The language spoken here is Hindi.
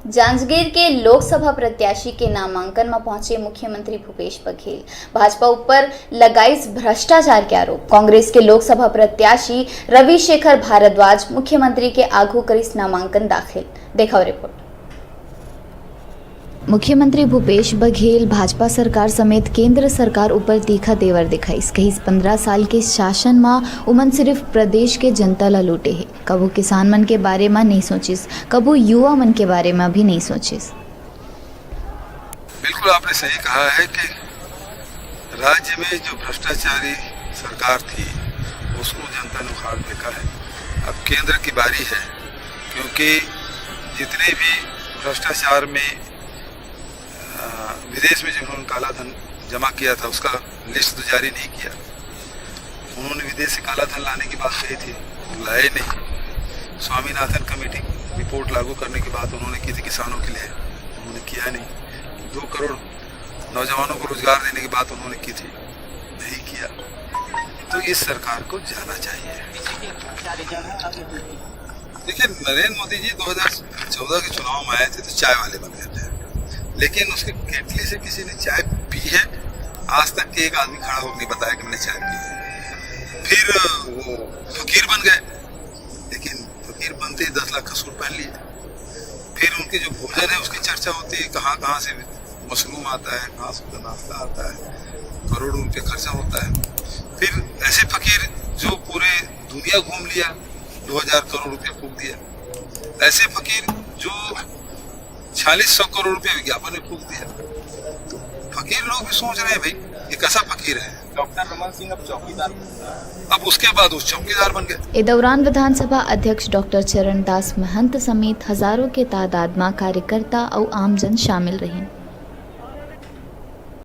जांजगीर के लोकसभा प्रत्याशी के नामांकन में पहुंचे मुख्यमंत्री भूपेश बघेल। भाजपा ऊपर लगाईस भ्रष्टाचार के आरोप। कांग्रेस के लोकसभा प्रत्याशी रविशेखर भारद्वाज मुख्यमंत्री के आगू करीस नामांकन दाखिल। देखो रिपोर्ट। मुख्यमंत्री भूपेश बघेल भाजपा सरकार समेत केंद्र सरकार ऊपर तीखा तेवर दिखाईस। कहीस 15 साल के शासन में उमन सिर्फ प्रदेश के जनता ला लूटे है। कबू किसान मन के बारे में नहीं सोचिस, कबू युवा मन के बारे में भी नहीं सोचिस। बिल्कुल आपने सही कहा है कि राज्य में जो भ्रष्टाचारी सरकार थी उसको जनता ने उखाड़ फेंका है। अब केंद्र की बारी है, क्योंकि जितने भी भ्रष्टाचार में विदेश में जिन्होंने काला धन जमा किया था उसका लिस्ट तो जारी नहीं किया। उन्होंने विदेश से काला धन लाने की बात कही थी, लाए नहीं। स्वामीनाथन कमेटी रिपोर्ट लागू करने की बात उन्होंने की थी किसानों के लिए, उन्होंने किया नहीं। 2 करोड़ नौजवानों को रोजगार देने की बात उन्होंने की थी, नहीं किया। तो इस सरकार को जाना चाहिए। देखिए, नरेंद्र मोदी जी 2014 के चुनाव में आए थे तो चाय वाले बन गए थे, लेकिन उसके केटली से किसी ने चाय पी है? आज तक एक आदमी खड़ा होकर नहीं बताया कि मैंने चाय पी है। फिर वो फकीर बन गए, लेकिन फकीर बनते ही 10 लाख का सूट पहन लिया। फिर उनके जो भोजन है उसकी चर्चा होती है, कहाँ कहाँ से मशरूम आता है, कहाँ से नाश्ता आता है, करोड़ों रुपये खर्चा होता है। फिर ऐसे फकीर जो पूरे दुनिया घूम लिया, 2000 करोड़ रुपये फूक दिया। ऐसे फकीर जो 4600 करोड़ रुपए विज्ञापन में फूक दिया। तो फकीर लोग भी सोच रहे हैं भाई ये कैसा फकीर है। डॉक्टर रमन सिंह अब चौकीदार, अब उसके बाद उस चौकीदार बन गए। इस दौरान विधानसभा अध्यक्ष डॉक्टर चरण दास महंत समेत हजारों के तादाद में कार्यकर्ता और आमजन शामिल रहे।